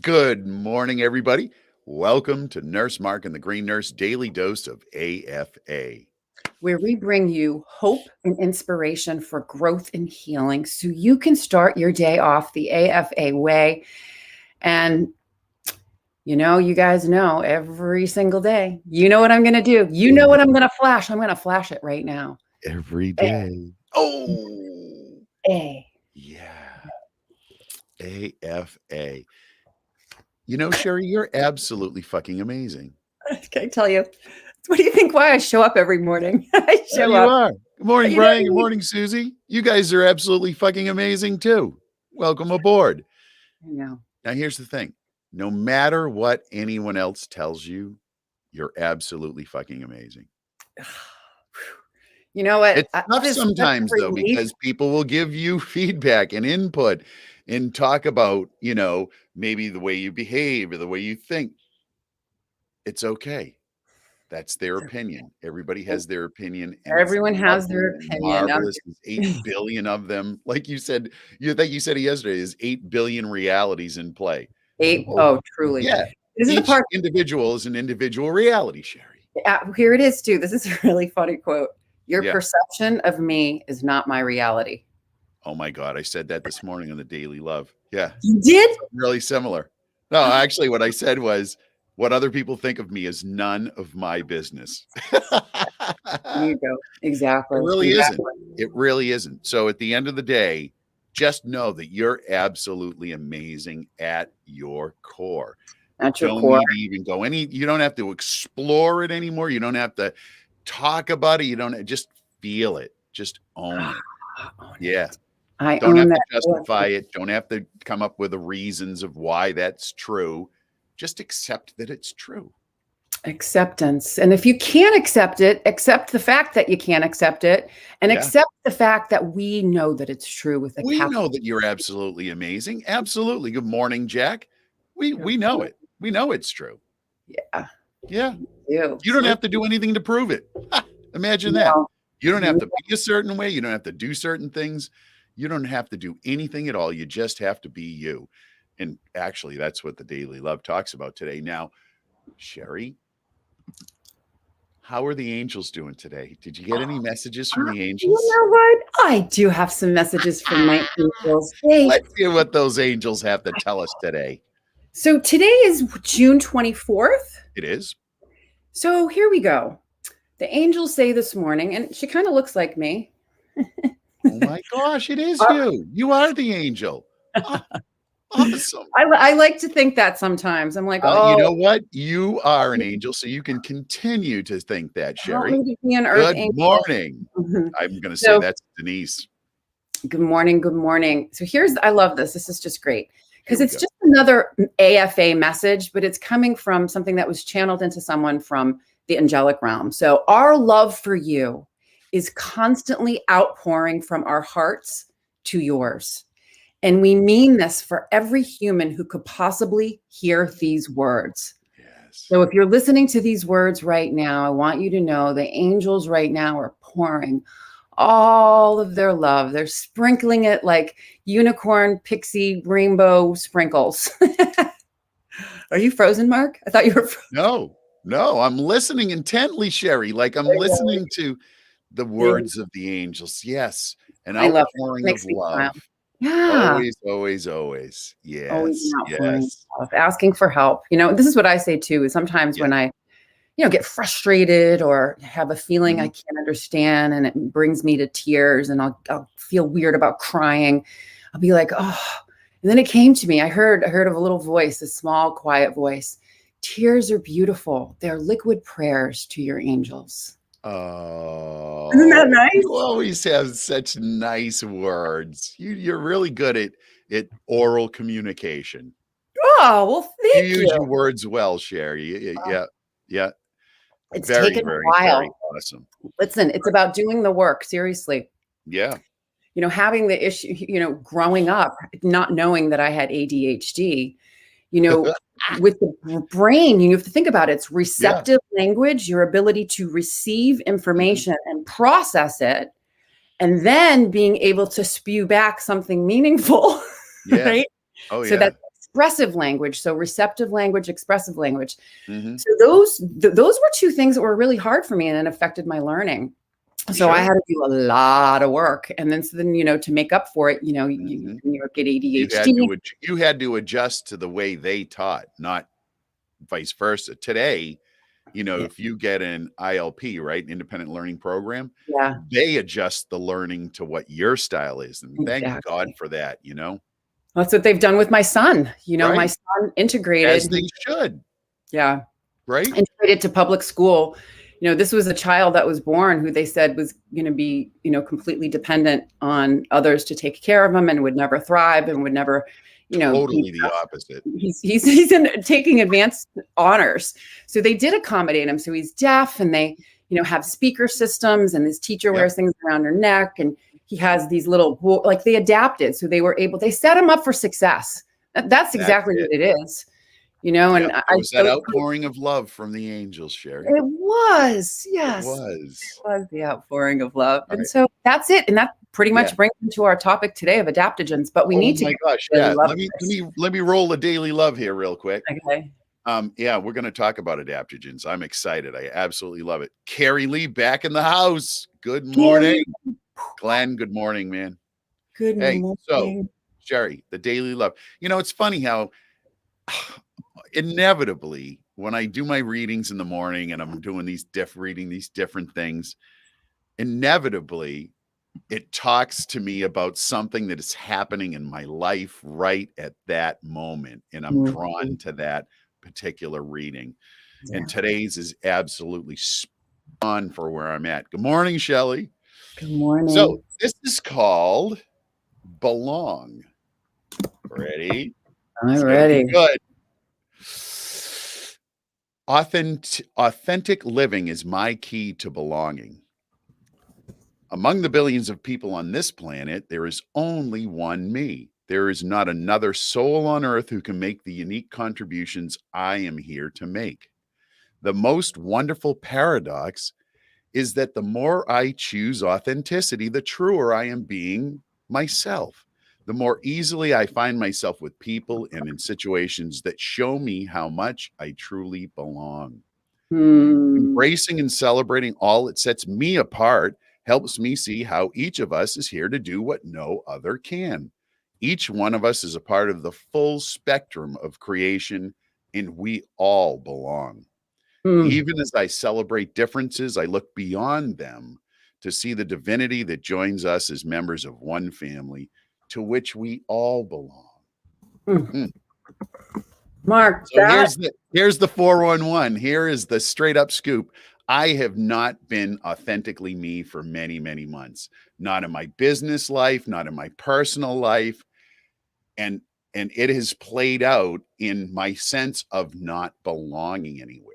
Good morning, everybody. Welcome to Nurse Mark and the Green Nurse Daily Dose of AFA, where we bring you hope and inspiration for growth and healing so you can start your day off the AFA way. And you guys know every single day, you know what I'm going to do. You know what I'm going to flash. I'm going to flash it right now. every day. Oh, A. yeah. AFA. You know, Sherry, you're absolutely fucking amazing. Can I tell you? What do you think why I show up every morning? I show You up. are. Good morning, Brian. Good morning, Susie. You guys are absolutely fucking amazing too. Welcome aboard. I know. Now, here's the thing. No matter what anyone else tells you, you're absolutely fucking amazing. You know what? It's tough sometimes, though, because people will give you feedback and input and talk about, maybe the way you behave or the way you think. It's okay. That's their opinion. Everybody has their opinion. And everyone has their opinion. Marvelous. There's 8 billion of them. Like you said, you said it yesterday, there's 8 billion realities in play. 8. Oh, truly. Yeah. This is the part. Individual is an individual reality, Sherry. Here it is, too. This is a really funny quote. Your perception of me is not my reality. Oh, my God. I said that this morning on the Daily Love. Yeah. You did? Really similar. No, actually, what I said was, what other people think of me is none of my business. There you go. Exactly. It really isn't. It really isn't. So at the end of the day, just know that you're absolutely amazing at your core. At your core. Need to even go you don't have to explore it anymore. You don't have to talk about it. You don't just feel it. Just own it. Yeah. I don't have own to justify it. Don't have to come up with the reasons of why that's true. Just accept that it's true. Acceptance. And if you can't accept it, accept the fact that you can't accept it and accept the fact that we know that it's true with we know that you're absolutely amazing. Absolutely. Good morning, Jack. We know it. We know it's true. Yeah. Yeah. You don't have to do anything to prove it. Imagine that. You don't have to be a certain way. You don't have to do certain things. You don't have to do anything at all. You just have to be you. And actually, that's what the Daily Love talks about today. Now, Sherry, how are the angels doing today? Did you get any messages from the angels? You know what? I do have some messages from my angels. Let's hear what those angels have to tell us today. So today is June 24th. It is. So here we go. The angels say this morning, and she kind of looks like me. Oh my gosh, it is you. You are the angel. Awesome. I like to think that sometimes. I'm like, you know what? You are an angel, so you can continue to think that, Sherry. Good morning. I'm going to say that's Denise. Good morning. Good morning. So I love this. This is just great because it's just another AFA message, but it's coming from something that was channeled into someone from the angelic realm. So our love for you is constantly outpouring from our hearts to yours. And we mean this for every human who could possibly hear these words. Yes. So if you're listening to these words right now, I want you to know the angels right now are pouring all of their love. They're sprinkling it like unicorn, pixie, rainbow sprinkles. Are you frozen, Mark? I thought you were frozen. No, I'm listening intently, Sherry. Like I'm listening to the words of the angels. Yes. An outpouring of love. Yeah. Always. Yes. Always asking for help. This is what I say too, is sometimes when I, get frustrated or have a feeling I can't understand and it brings me to tears and I'll feel weird about crying. I'll be like, oh, and then it came to me. I heard of a little voice, a small, quiet voice. Tears are beautiful. They're liquid prayers to your angels. Oh, isn't that nice? You always have such nice words. You're really good at oral communication. Oh, well, thank you. You use your words well, Sherry. Yeah. It's taken a while. Very awesome. Listen, it's about doing the work. Seriously. Yeah. Having the issue, growing up, not knowing that I had ADHD, with the brain, you have to think about it. It's receptive language, your ability to receive information and process it, and then being able to spew back something meaningful, right? Oh, yeah. So expressive language. So receptive language, expressive language. So those were two things that were really hard for me and it affected my learning. So I had to do a lot of work. And then, to make up for it, you get ADHD. You had to adjust to the way they taught, not vice versa. Today, if you get an ILP, right, independent learning program, they adjust the learning to what your style is. And thank God for that, That's what they've done with my son. My son integrated. As they should. Yeah. Right. Integrated to public school. This was a child that was born who they said was going to be, completely dependent on others to take care of him and would never thrive and would never, totally the opposite. He's taking advanced honors. So they did accommodate him. So he's deaf and they, have speaker systems and his teacher wears things around her neck and he has these little, they adapted. So they set him up for success. That's exactly what it is. And it was that outpouring of love from the angels, Sherry. It was, yes. It was the outpouring of love. And so that's it. And that pretty much brings me to our topic today of adaptogens. But we need to. Oh my gosh, let me roll the daily love here real quick. Okay. We're going to talk about adaptogens. I'm excited. I absolutely love it. Carrie Lee back in the house. Good morning. Glenn, good morning, man. Good morning. So Sherry, the daily love. It's funny how inevitably when I do my readings in the morning and I'm doing reading these different things, inevitably it talks to me about something that is happening in my life right at that moment. And I'm drawn to that particular reading. And today's is absolutely on for where I'm at. Good morning, Shelley. Good morning. So this is called Belong. Ready? I'm ready. Good. Authentic living is my key to belonging. Among the billions of people on this planet, there is only one me. There is not another soul on earth who can make the unique contributions I am here to make. The most wonderful paradox is that the more I choose authenticity, the truer I am being myself. The more easily I find myself with people and in situations that show me how much I truly belong. Embracing and celebrating all that sets me apart helps me see how each of us is here to do what no other can. Each one of us is a part of the full spectrum of creation, and we all belong. Even as I celebrate differences, I look beyond them to see the divinity that joins us as members of one family to which we all belong. Mark, so here's the 411. Here is the straight up scoop. I have not been authentically me for many, many months. Not in my business life, not in my personal life. And it has played out in my sense of not belonging anywhere.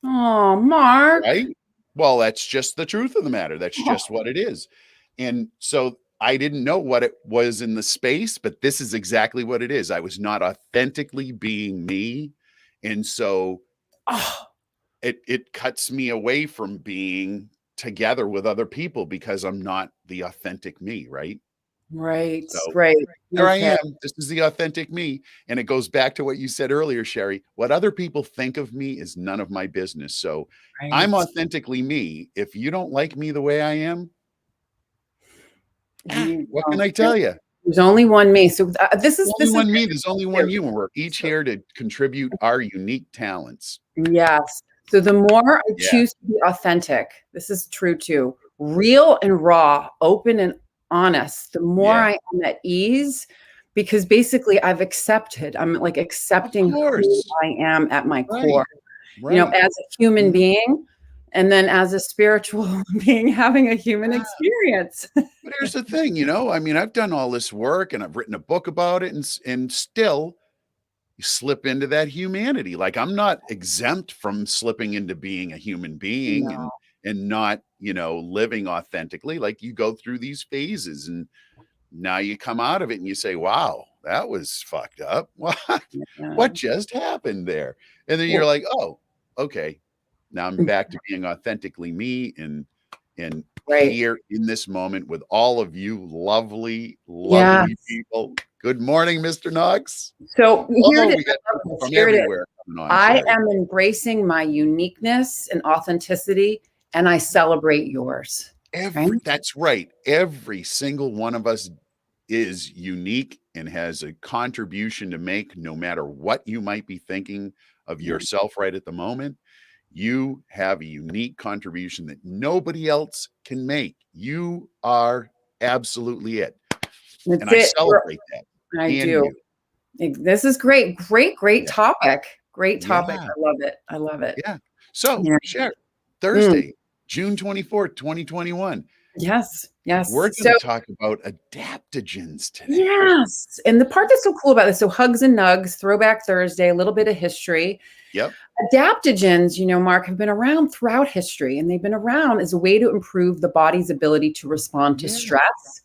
Oh, Mark. Right? Well, that's just the truth of the matter. That's just what it is. And so I didn't know what it was in the space, but this is exactly what it is. I was not authentically being me. And so it cuts me away from being together with other people because I'm not the authentic me, right? Right, so right. There I am. This is the authentic me. And it goes back to what you said earlier, Sherry. What other people think of me is none of my business. So I'm authentically me. If you don't like me the way I am, what can I tell you? There's only one me. So this is one me. There's only one you, and we're each here to contribute our unique talents. Yes. So the more I choose to be authentic, this is true too, real and raw, open and honest, the more I am at ease, because basically I've accepted, I'm like accepting who I am at my core, as a human being, and then as a spiritual being having a human experience. But here's the thing, I mean, I've done all this work and I've written a book about it, and still you slip into that humanity. Like I'm not exempt from slipping into being a human being and not, living authentically. Like you go through these phases and now you come out of it and you say, wow, that was fucked up. What just happened there? And then you're like, oh, okay. Now I'm back to being authentically me and here in this moment with all of you lovely people. Good morning, Mr. Nugs. So here it Oh, is. we got people from Here it is. everywhere coming on, I Sherry. am embracing my uniqueness and authenticity, and I celebrate yours. That's right. Every single one of us is unique and has a contribution to make, no matter what you might be thinking of yourself right at the moment. You have a unique contribution that nobody else can make. You are absolutely it. That's And I it. celebrate that. I And do. you. This is great. Great Yeah. topic. Great topic. Yeah. I love it. I love it. Yeah. So, Yeah. Sher, Thursday, June 24th, 2021. Yes. Yes. We're going to talk about adaptogens today. Yes. And the part that's so cool about this, so Hugs and Nugs, Throwback Thursday, a little bit of history. Yep. Adaptogens, Mark, have been around throughout history, and they've been around as a way to improve the body's ability to respond to stress,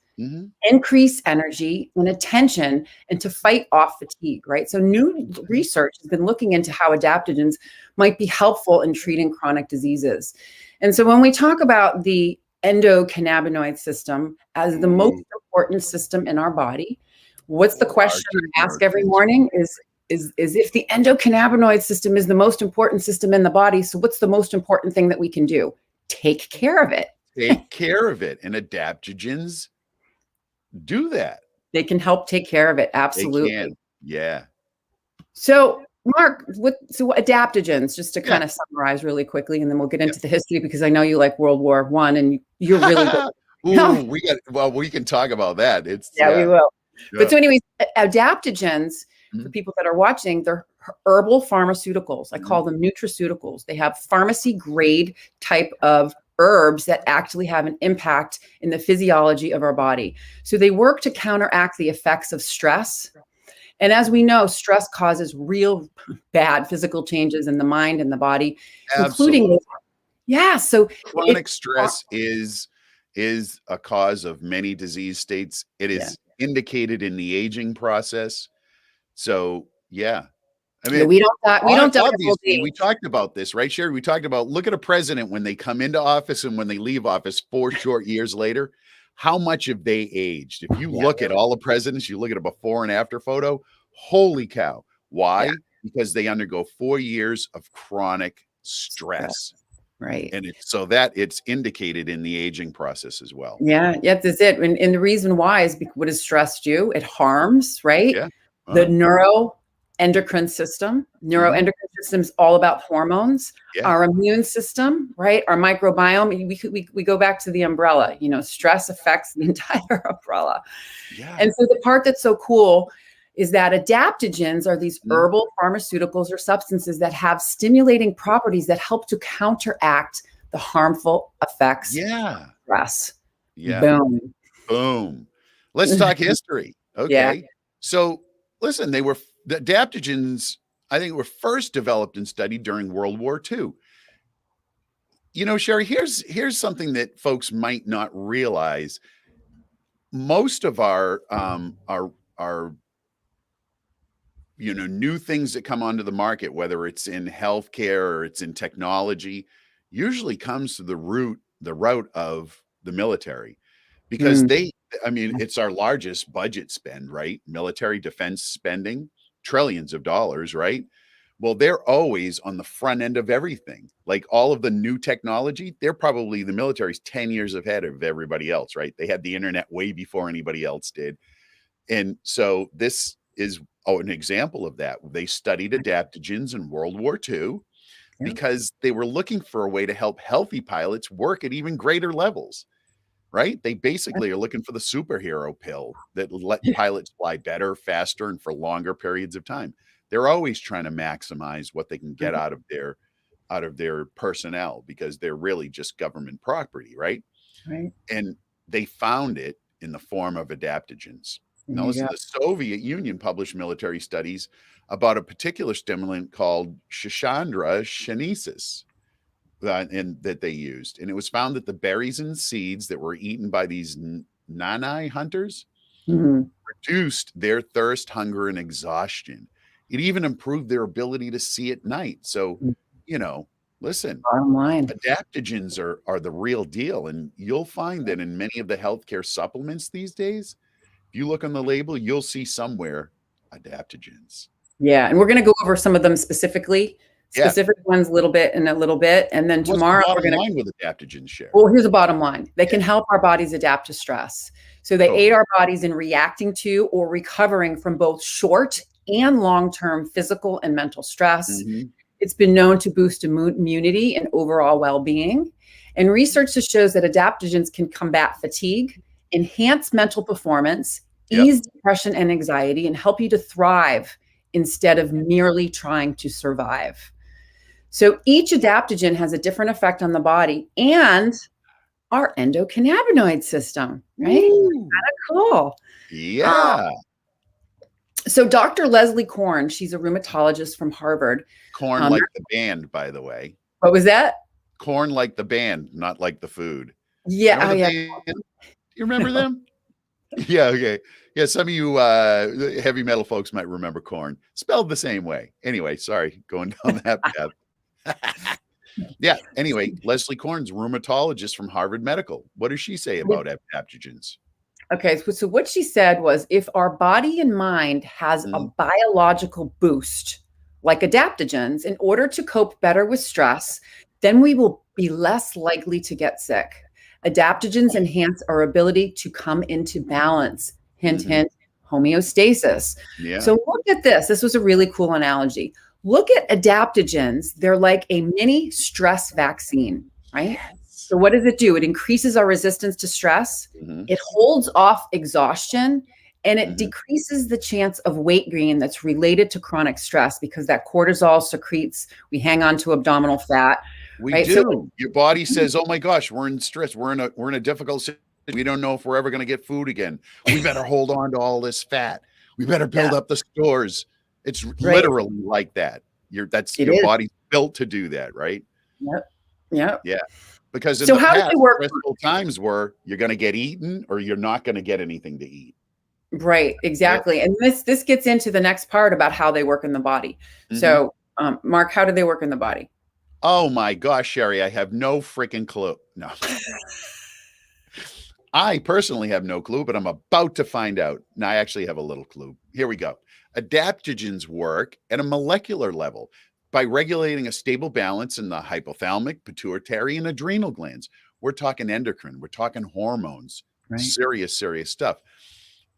increase energy and attention, and to fight off fatigue, right? So new research has been looking into how adaptogens might be helpful in treating chronic diseases. And so when we talk about the endocannabinoid system as the most important system in our body, what's the question I ask every morning is if the endocannabinoid system is the most important system in the body, so what's the most important thing that we can do? Take care of it. Take care of it. And adaptogens do that. They can help take care of it. Absolutely. They can. Yeah. So, Mark, so adaptogens, just to kind of summarize really quickly, and then we'll get into the history, because I know you like World War I and you're really good. Ooh, we can talk about that. We will. Yeah. But so anyways, adaptogens, for people that are watching, they're herbal pharmaceuticals. I call them nutraceuticals. They have pharmacy grade type of herbs that actually have an impact in the physiology of our body. So they work to counteract the effects of stress. And as we know, stress causes real bad physical changes in the mind and the body, including so chronic stress is a cause of many disease states. It is indicated in the aging process. So, I mean, we don't obviously, we talked about this, right, Sherry? We talked about, look at a president when they come into office and when they leave office 4 short years later, how much have they aged? If you look at all the presidents, you look at a before and after photo, holy cow. Why? Because they undergo 4 years of chronic stress. Right. And it's indicated in the aging process as well. Yeah, that's it. And the reason why is because what does stress do? It harms, right? Yeah. The neuroendocrine system. Neuroendocrine system is all about hormones. Our immune system, right? Our microbiome. We go back to the umbrella. Stress affects the entire umbrella. Yeah. And so the part that's so cool is that adaptogens are these herbal pharmaceuticals or substances that have stimulating properties that help to counteract the harmful effects of stress. Yeah. Boom. Let's talk history. Okay. So listen, the adaptogens, I think, were first developed and studied during World War II. Sherry, here's something that folks might not realize. Most of our new things that come onto the market, whether it's in healthcare or it's in technology, usually comes to the route of the military, because it's our largest budget spend, right? Military defense spending, trillions of dollars, right? Well, they're always on the front end of everything. Like all of the new technology, the military's 10 years ahead of everybody else, right? They had the internet way before anybody else did. And so this is an example of that. They studied adaptogens in World War II because they were looking for a way to help healthy pilots work at even greater levels, right? They basically are looking for the superhero pill that let pilots fly better, faster, and for longer periods of time. They're always trying to maximize what they can get out of their personnel, because they're really just government property, right? Right. And they found it in the form of adaptogens. Now, listen, the Soviet Union published military studies about a particular stimulant called Shashandra shinesis that they used. And it was found that the berries and seeds that were eaten by these nanai hunters reduced their thirst, hunger, and exhaustion. It even improved their ability to see at night. So, listen, adaptogens are the real deal. And you'll find that in many of the healthcare supplements these days, If you look on the label, you'll see somewhere adaptogens. Yeah. And we're going to go over some of them specific ones a little bit. And then tomorrow we're going to line with adaptogens, Sherry. Well, here's the bottom line. They can help our bodies adapt to stress. So they aid our bodies in reacting to or recovering from both short and long-term physical and mental stress. It's been known to boost immunity and overall well-being. And research shows that adaptogens can combat fatigue, enhance mental performance, ease depression and anxiety, and help you to thrive instead of merely trying to survive. So each adaptogen has a different effect on the body and our endocannabinoid system, right? Kind of cool. Yeah. So Dr. Leslie Korn, she's a rheumatologist from Harvard. Korn like the band, by the way. What was that? Korn like the band, not like the food. Yeah. You remember them? Yeah. Okay. Yeah. Some of you heavy metal folks might remember Korn, spelled the same way. Anyway, sorry, going down that path. Yeah. Anyway, Leslie Korn's rheumatologist from Harvard Medical. What does she say about adaptogens? Okay. So what she said was, if our body and mind has a biological boost, like adaptogens, in order to cope better with stress, then we will be less likely to get sick. Adaptogens enhance our ability to come into balance. Hint, hint, homeostasis. Yeah. So look at this. This was a really cool analogy. Look at adaptogens. They're like a mini stress vaccine, right? Yes. So what does it do? It increases our resistance to stress. It holds off exhaustion, and it decreases the chance of weight gain that's related to chronic stress, because that cortisol secretes. We hang on to abdominal fat. We do. So, your body says, "Oh my gosh, we're in stress. We're in a difficult situation. We don't know if we're ever going to get food again. We better hold on to all this fat. We better build up the stores." It's literally like that. Your body's built to do that, right? Yep. Yeah. Because in so the how past, does it work? stressful times were you're going to get eaten or you're not going to get anything to eat. Right. Exactly. And this gets into the next part about how they work in the body. So, Mark, how do they work in the body? Oh my gosh, Sherry, I have no freaking clue. No. I personally have no clue, but I'm about to find out. Now, I actually have a little clue. Here we go. Adaptogens work at a molecular level by regulating a stable balance in the hypothalamic, pituitary, and adrenal glands. We're talking endocrine. We're talking hormones. Right. Serious stuff.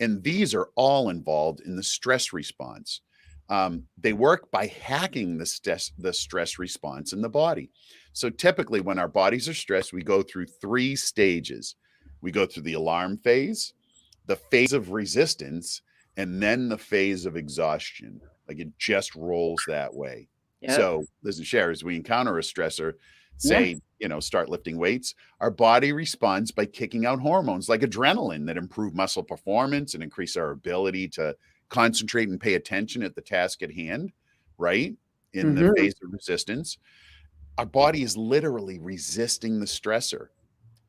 And these are all involved in the stress response. They work by hacking the stress response in the body. So typically when our bodies are stressed, we go through 3 stages. We go through the alarm phase, the phase of resistance, and then the phase of exhaustion. Like it just rolls that way. Yep. So listen, Sherry, as we encounter a stressor, say, start lifting weights, our body responds by kicking out hormones like adrenaline that improve muscle performance and increase our ability to concentrate and pay attention at the task at hand, right? In the phase of resistance, our body is literally resisting the stressor.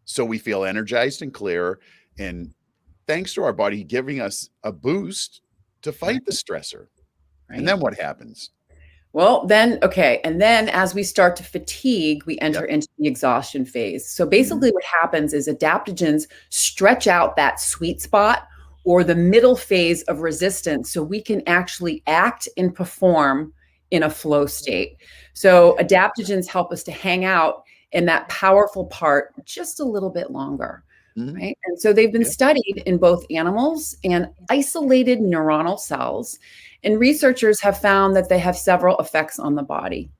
So we feel energized and clear, and thanks to our body giving us a boost to fight the stressor. Right. And then what happens? Well, then, and then as we start to fatigue, we enter into the exhaustion phase. So basically what happens is adaptogens stretch out that sweet spot or the middle phase of resistance so we can actually act and perform in a flow state. So adaptogens help us to hang out in that powerful part just a little bit longer. Right. And so they've been studied in both animals and isolated neuronal cells. And researchers have found that they have several effects on the body.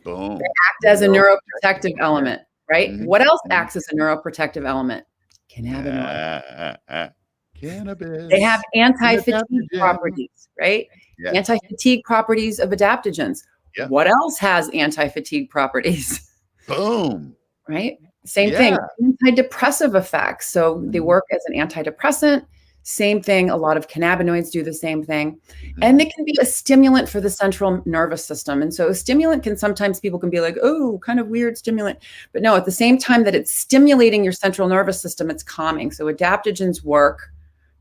Boom. They act as a neuroprotective element, right? What else acts as a neuroprotective element? Cannabinoids. Cannabis. They have anti-fatigue properties, right? Yeah. Anti-fatigue properties of adaptogens. Yeah. What else has anti-fatigue properties? Boom. Right? Same thing, antidepressive effects. So they work as an antidepressant. Same thing. A lot of cannabinoids do the same thing. And they can be a stimulant for the central nervous system. And so a stimulant can sometimes people can be like, oh, kind of weird stimulant. But no, at the same time that it's stimulating your central nervous system, it's calming. So adaptogens work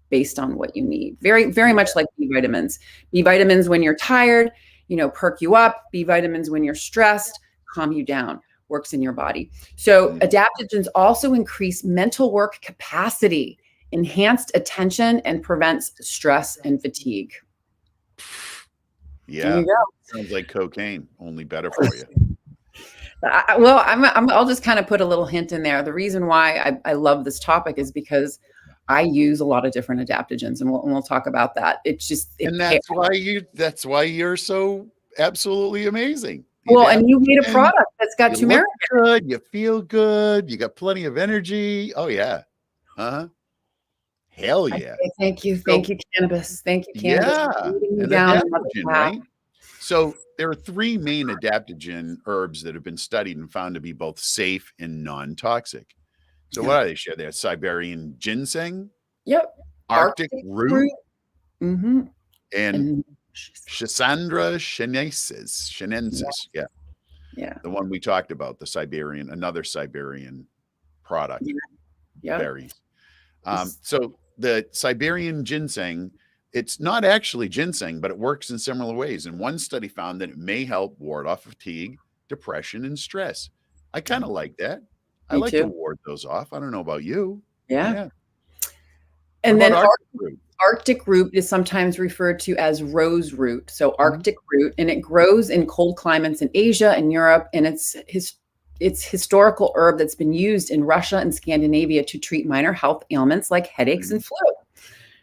based on what you need. Very, very much like B vitamins. B vitamins when you're tired, perk you up. B vitamins when you're stressed, calm you down. Works in your body. So adaptogens also increase mental work capacity enhanced attention and prevents stress and fatigue. Yeah. There you go. Sounds like cocaine, only better for you. I'll just kind of put a little hint in there. The reason why I love this topic is because I use a lot of different adaptogens, and we'll talk about that. It's just, that's why you're so absolutely amazing. Well, and you made a product that's got turmeric. You look good, you feel good, you got plenty of energy. Oh yeah. Hell yeah. Thank you, Cannabis. Thank you, Cannabis. Yeah. And adaptogen, right? So there are 3 main adaptogen herbs that have been studied and found to be both safe and non-toxic. So what are they? Share there? Siberian ginseng. Yep. Arctic root. Mm-hmm. And Schisandra chinensis. Yeah. Yeah. The one we talked about, another Siberian product. Yeah. Berries. So the Siberian ginseng, it's not actually ginseng, but it works in similar ways. And one study found that it may help ward off fatigue, depression, and stress. I kind of like that. I like to ward those off. I don't know about you. Yeah. And then Arctic root is sometimes referred to as rose root. So Arctic root, and it grows in cold climates in Asia and Europe. And it's historical herb that's been used in Russia and Scandinavia to treat minor health ailments like headaches and flu.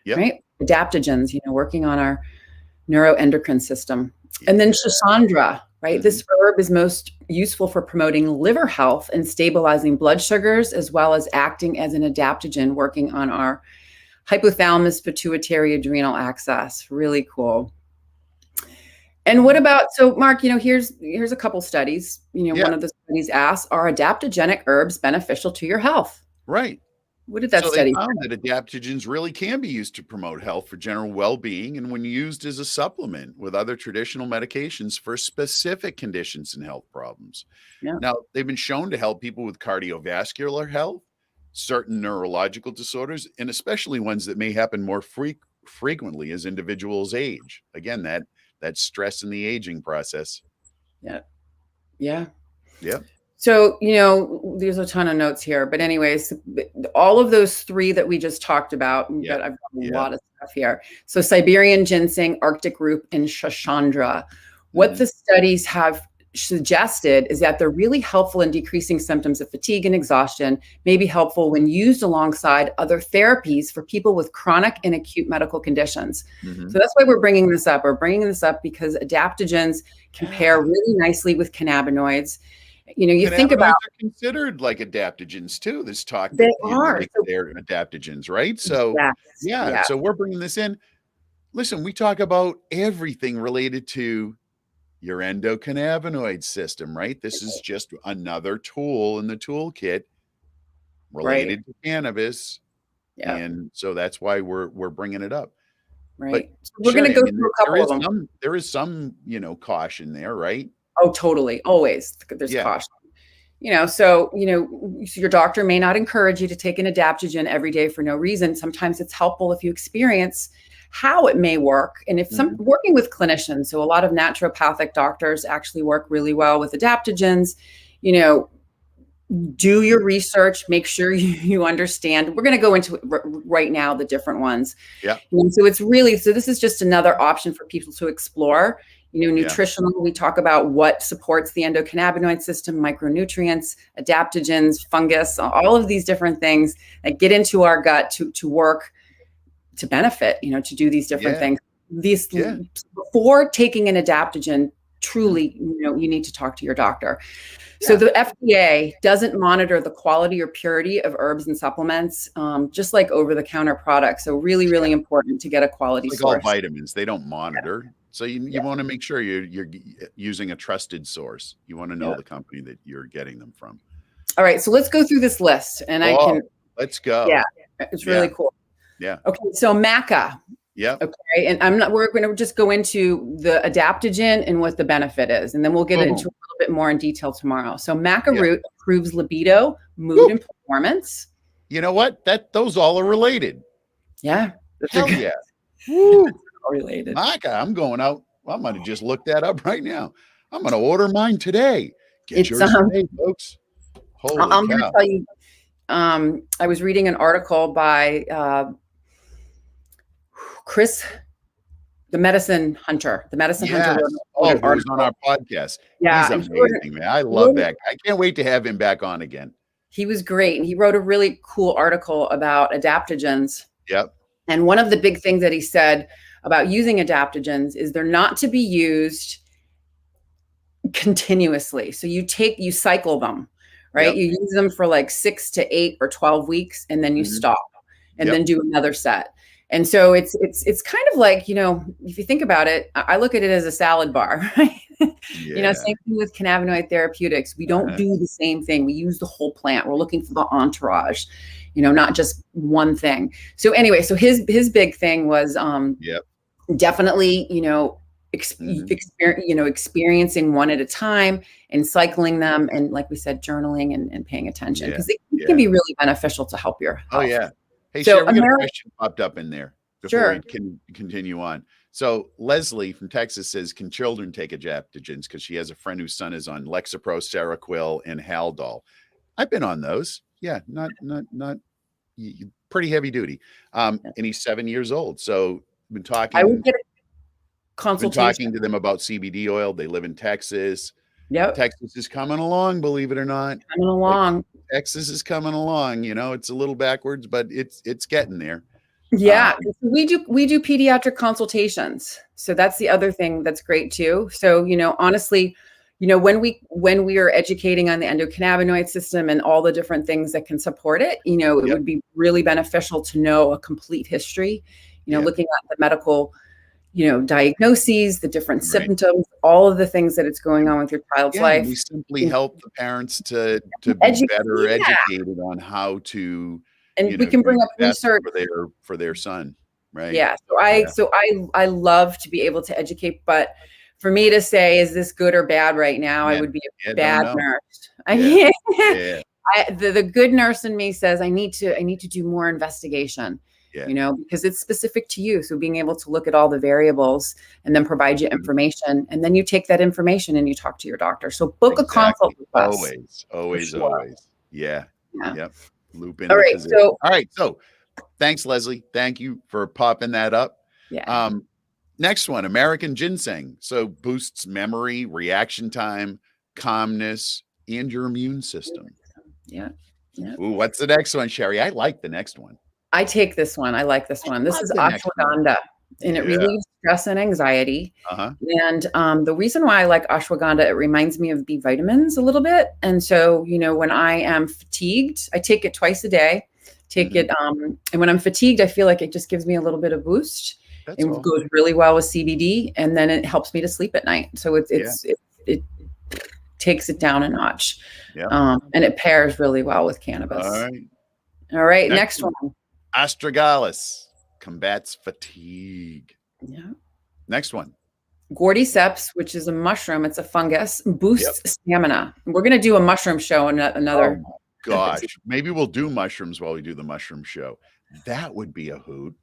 Yep. Right? Adaptogens, working on our neuroendocrine system. And then Schisandra, right? This herb is most useful for promoting liver health and stabilizing blood sugars, as well as acting as an adaptogen, working on our hypothalamus, pituitary, adrenal axis. Really cool. And what about, so Mark, here's a couple studies. One of the studies asks, are adaptogenic herbs beneficial to your health? Right. What did that study? They found that adaptogens really can be used to promote health for general well-being, and when used as a supplement with other traditional medications for specific conditions and health problems. Yeah. Now, they've been shown to help people with cardiovascular health, certain neurological disorders, and especially ones that may happen more frequently as individuals age. Again, that stress in the aging process. Yeah. Yeah. Yeah. So, there's a ton of notes here, but anyways, all of those 3 that we just talked about, but I've got a lot of stuff here. So Siberian ginseng, Arctic root, and Schisandra. What the studies have suggested is that they're really helpful in decreasing symptoms of fatigue and exhaustion, may be helpful when used alongside other therapies for people with chronic and acute medical conditions. So that's why we're bringing this up. We're bringing this up because adaptogens compare really nicely with cannabinoids. You think about, are considered like adaptogens too. This talk they are. They're adaptogens, right? So so we're bringing this in. Listen, we talk about everything related to your endocannabinoid system, right? This is just another tool in the toolkit related to cannabis, and so that's why we're bringing it up. Right. So we're going to go through a couple of them. There is some, caution there, right? Oh, totally. Always. There's caution. So your doctor may not encourage you to take an adaptogen every day for no reason. Sometimes it's helpful if you experience how it may work. And if working with clinicians, so a lot of naturopathic doctors actually work really well with adaptogens, do your research, make sure you understand. We're going to go into right now the different ones. Yeah. And so this is just another option for people to explore. Nutritional, we talk about what supports the endocannabinoid system, micronutrients, adaptogens, fungus, all of these different things that get into our gut to work, to benefit, to do these different things. Before taking an adaptogen, truly, you need to talk to your doctor. So the FDA doesn't monitor the quality or purity of herbs and supplements, just like over-the-counter products. So really, really important to get a quality source. Like all vitamins, they don't monitor. So you want to make sure you're using a trusted source. You want to know the company that you're getting them from. All right, so let's go through this list, and let's go. Yeah, it's really cool. Yeah. Okay, so maca. Yeah. Okay, and we're going to just go into the adaptogen and what the benefit is, and then we'll get into a little bit more in detail tomorrow. So maca root improves libido, mood, and performance. You know what? Those all are related. Yeah. Hell yeah. Woo. Related. Maca, I'm going out. I'm going to just look that up right now. I'm going to order mine today. Get yours today, folks. Holy I'm going to tell you, I was reading an article by Chris, the medicine hunter. The medicine hunter wrote who was on our podcast. Yeah, he's amazing, man. I love that. I can't wait to have him back on again. He was great, and he wrote a really cool article about adaptogens. Yep. And one of the big things that he said about using adaptogens is they're not to be used continuously. So you cycle them, right? You use them for like 6 to 8 or 12 weeks, and then you stop, and then do another set. And so it's kind of like, if you think about it, I look at it as a salad bar, right? Same thing with cannabinoid therapeutics. We don't do the same thing. We use the whole plant. We're looking for the entourage, not just one thing. So anyway, so his big thing was definitely, experiencing one at a time and cycling them, and like we said, journaling and paying attention, because it can be really beneficial to help your health. Oh yeah. Hey, so Sherry, we got a question popped up in there before we can continue on. So Leslie from Texas says, can children take adaptogens? Because she has a friend whose son is on Lexapro, Seroquel, and Haldol. I've been on those. Yeah, not pretty heavy duty. And he's 7 years old. So been talking. I would get a consultation. Been talking to them about CBD oil. They live in Texas. Yep. Texas is coming along, believe it or not. Coming along. Texas is coming along. It's a little backwards, but it's getting there. Yeah. We do pediatric consultations. So that's the other thing that's great too. So, honestly, when we are educating on the endocannabinoid system and all the different things that can support it, it would be really beneficial to know a complete history, looking at the medical diagnoses, the different symptoms, all of the things that it's going on with your child's life. We simply help the parents to be better educated on how to, and we can bring up research for their son, right? Yeah. So I love to be able to educate, but for me to say, is this good or bad right now? I would be a bad nurse. The good nurse in me says I need to do more investigation. Because it's specific to you. So being able to look at all the variables and then provide you information, and then you take that information and you talk to your doctor. So book a consult with us. Always. Yeah. Yep. Loop in. All right. So thanks, Leslie. Thank you for popping that up. Yeah. Next one, American ginseng. So boosts memory, reaction time, calmness, and your immune system. Yeah. Ooh, what's the next one, Sherry? I like the next one. I take this one. I like this one. This is ashwagandha, and it relieves stress and anxiety. And the reason why I like ashwagandha, it reminds me of B vitamins a little bit. And so, when I am fatigued, I take it twice a day. And when I'm fatigued, I feel like it just gives me a little bit of boost. It goes really well with CBD, and then it helps me to sleep at night. So it takes it down a notch. And it pairs really well with cannabis. All right. Next one. Astragalus combats fatigue. Yeah. Next one. Cordyceps, which is a mushroom. It's a fungus. Boosts stamina. We're going to do a mushroom show. Another. Oh my gosh. Maybe we'll do mushrooms while we do the mushroom show. That would be a hoot.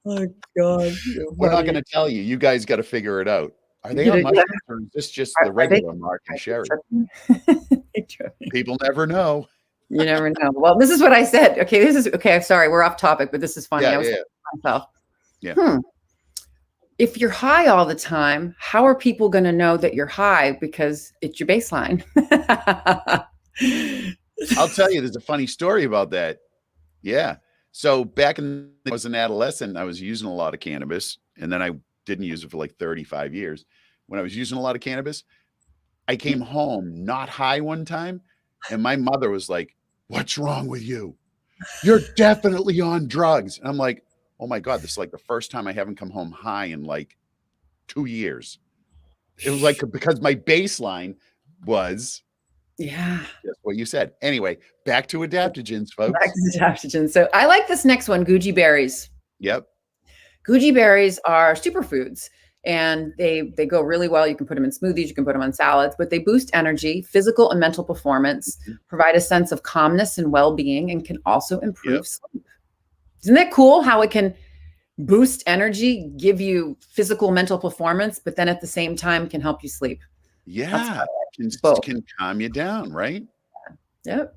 Oh God. We're not going to tell you. You guys got to figure it out. Are they on mushrooms, or is this just the regular Mark and Sherry? People never know. You never know. Well, this is what I said. Okay, sorry, we're off topic, but this is funny. I was thinking to myself, if you're high all the time, how are people going to know that you're high? Because it's your baseline. I'll tell you, there's a funny story about that. Yeah. So back when I was an adolescent, I was using a lot of cannabis, and then I didn't use it for like 35 years. When I was using a lot of cannabis, I came home not high one time, and my mother was like, "What's wrong with you? You're definitely on drugs." And I'm like, "Oh my God, this is like the first time I haven't come home high in like 2 years." It was like, because my baseline was just what you said. Anyway, back to adaptogens, folks. Back to adaptogens. So I like this next one, goji berries. Yep. Goji berries are superfoods, and they go really well. You can put them in smoothies, you can put them on salads, but they boost energy, physical and mental performance, provide a sense of calmness and well-being, and can also improve sleep. Isn't that cool how it can boost energy, give you physical, mental performance, but then at the same time can help you sleep? Yeah, can calm you down, right? Yep.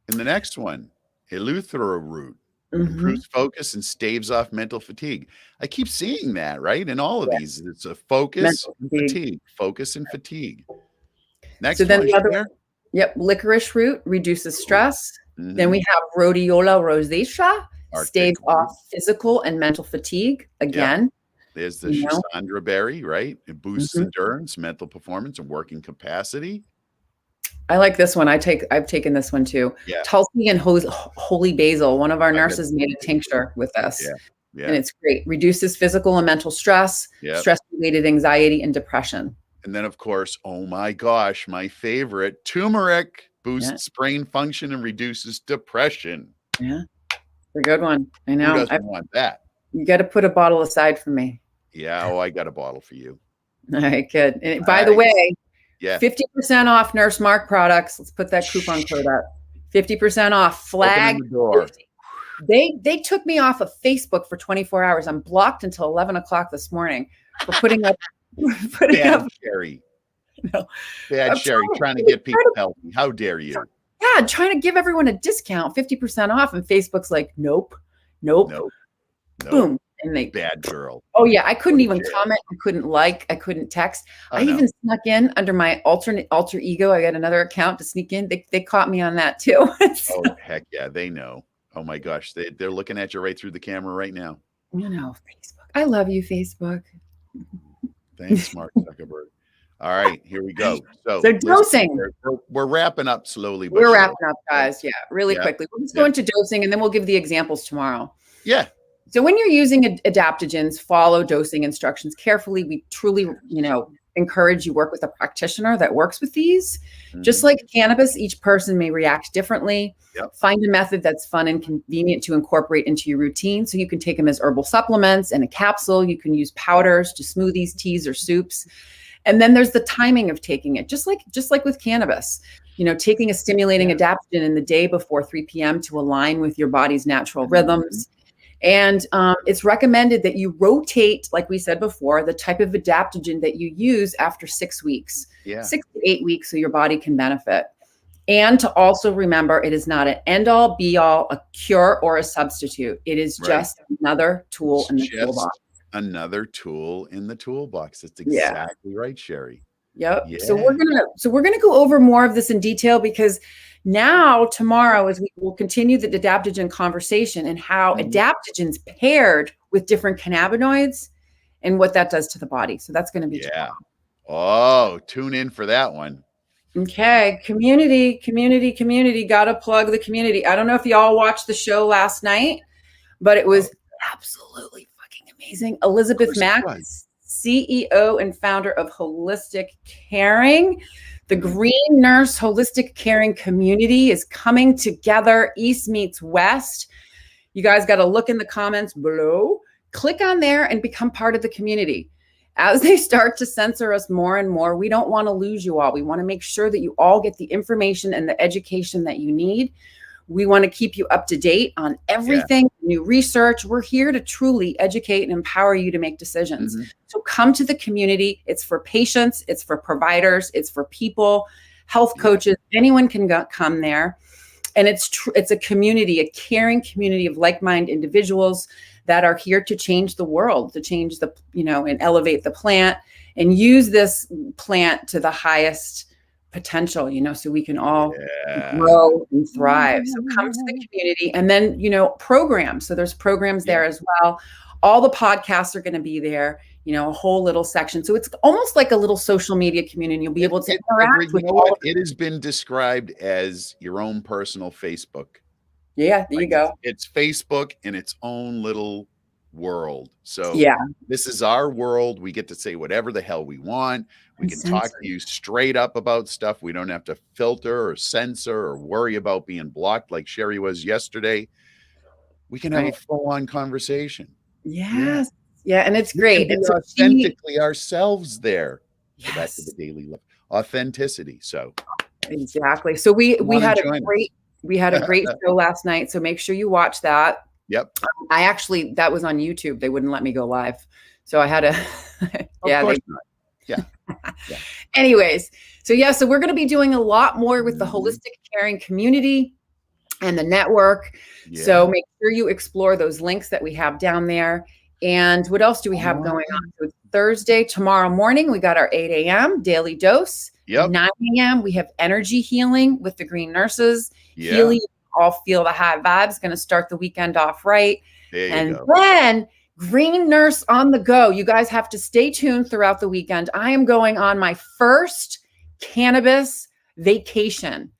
And the next one, eleuthero root, Mm-hmm. improves focus and staves off mental fatigue. I keep seeing that, right? In all of these, it's a focus, fatigue, focus and fatigue. Next so then one, the other, Cher. yep, licorice root reduces stress. Then we have rhodiola rosacea, staves off physical and mental fatigue. Again, yep. There's the Schisandra berry, right? It boosts endurance, mental performance, and working capacity. I like this one. I've taken this one too. Yeah. Tulsi and holy basil. One of our nurses made a tincture with this. Yeah. Yeah. And it's great. Reduces physical and mental stress, stress-related anxiety, and depression. And then, of course, oh my gosh, my favorite, turmeric boosts brain function and reduces depression. Yeah, it's a good one. I know. Who doesn't want that? You got to put a bottle aside for me. Yeah. Oh, I got a bottle for you. All right, good. And by the way, 50% off Nurse Mark products. Let's put that coupon code up. 50% off. Flag. They took me off of Facebook for 24 hours. I'm blocked until 11 o'clock this morning for putting up. Bad Sherry. No. Bad Sherry trying to get people healthy. How dare you? Yeah, trying to give everyone a discount, 50% off. And Facebook's like, nope. Boom. And they bad girl. Oh yeah. I couldn't even comment. I couldn't like, I couldn't text. I even snuck in under my alter ego. I got another account to sneak in. They caught me on that too. Oh heck yeah. They know. Oh my gosh. They're looking at you right through the camera right now. You know, Facebook. I love you, Facebook. Thanks, Mark Zuckerberg. All right, here we go. So dosing. We're wrapping up slowly. We're wrapping up, guys. Yeah, really quickly. We'll just go into dosing, and then we'll give the examples tomorrow. Yeah. So when you're using adaptogens, follow dosing instructions carefully. We truly, encourage you work with a practitioner that works with these. Just like cannabis, each person may react differently. Find a method that's fun and convenient to incorporate into your routine. So you can take them as herbal supplements in a capsule. You can use powders to smoothies, teas, or soups. And then there's the timing of taking it, just like with cannabis. Taking a stimulating adaptogen in the day before 3 p.m. to align with your body's natural rhythms. And it's recommended that you rotate, like we said before, the type of adaptogen that you use after 6 weeks, 6 to 8 weeks, so your body can benefit. And to also remember, it is not an end all, be all, a cure, or a substitute. It is just another tool in the toolbox. Another tool in the toolbox. That's exactly right, Sherry. Yep. Yeah. So we're gonna go over more of this in detail, because now tomorrow we will continue the adaptogen conversation and how adaptogens paired with different cannabinoids and what that does to the body. So that's going to be tomorrow. Oh, tune in for that one. Okay, community. Got to plug the community. I don't know if y'all watched the show last night, but it was absolutely fucking amazing. Elizabeth Mack, CEO and founder of Holistic Caring. The Green Nurse Holistic Caring community is coming together. East meets West. You guys got to look in the comments below. Click on there and become part of the community. As they start to censor us more and more, we don't want to lose you all. We want to make sure that you all get the information and the education that you need. We want to keep you up to date on everything, new research. We're here to truly educate and empower you to make decisions. So come to the community. It's for patients. It's for providers. It's for people, health coaches. Anyone can come there. And it's a community, a caring community of like-minded individuals that are here to change the world, to change the, and elevate the plant and use this plant to the highest potential, so we can all grow and thrive. So come to the community, and then, programs. So there's programs there as well. All the podcasts are going to be there, a whole little section. So it's almost like a little social media community. You'll be able to interact with all of it. Has been described as your own personal Facebook. Yeah, there you go. It's Facebook in its own little world. So this is our world. We get to say whatever the hell we want. We can talk to you straight up about stuff. We don't have to filter or censor or worry about being blocked like Sherry was yesterday. We can have a full-on conversation. Yes. Yeah, and it's great. It's authentically ourselves there. Yes. Back to the daily life. Authenticity. So exactly. So we had a great show last night. So make sure you watch that. Yep. That was on YouTube. They wouldn't let me go live. So I had to, Yeah. Anyways. So we're going to be doing a lot more with the Holistic Caring community. and the network. Yeah. So make sure you explore those links that we have down there. And what else do we have going on? So Thursday, tomorrow morning, we got our 8 a.m. daily dose. Yep. 9 a.m. we have energy healing with the green nurses. Yeah. Healing, all feel the high vibes. Going to start the weekend off right. There you and go. Then green nurse on the go. You guys have to stay tuned throughout the weekend. I am going on my first cannabis vacation,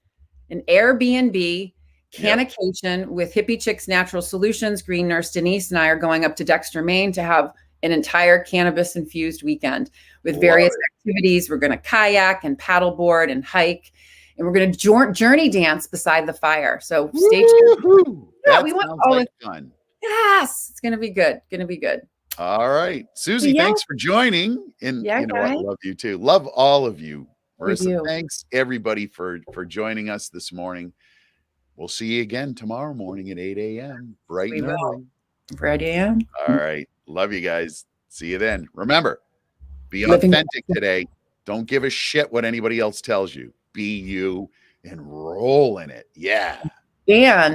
an Airbnb cannication with Hippie Chicks Natural Solutions. Green Nurse Denise and I are going up to Dexter, Maine to have an entire cannabis infused weekend with various activities. We're going to kayak and paddleboard and hike, and we're going to journey dance beside the fire. So stay tuned. Yeah, we want all like fun. Yes, it's going to be good. Going to be good. All right, Susie, thanks for joining. And you know what? I love you too. Love all of you. Marissa, thanks everybody for joining us this morning. We'll see you again tomorrow morning at 8 a.m. bright and early. Right a.m. All right. Love you guys. See you then. Remember, be authentic today. Don't give a shit what anybody else tells you. Be you and roll in it. Yeah. And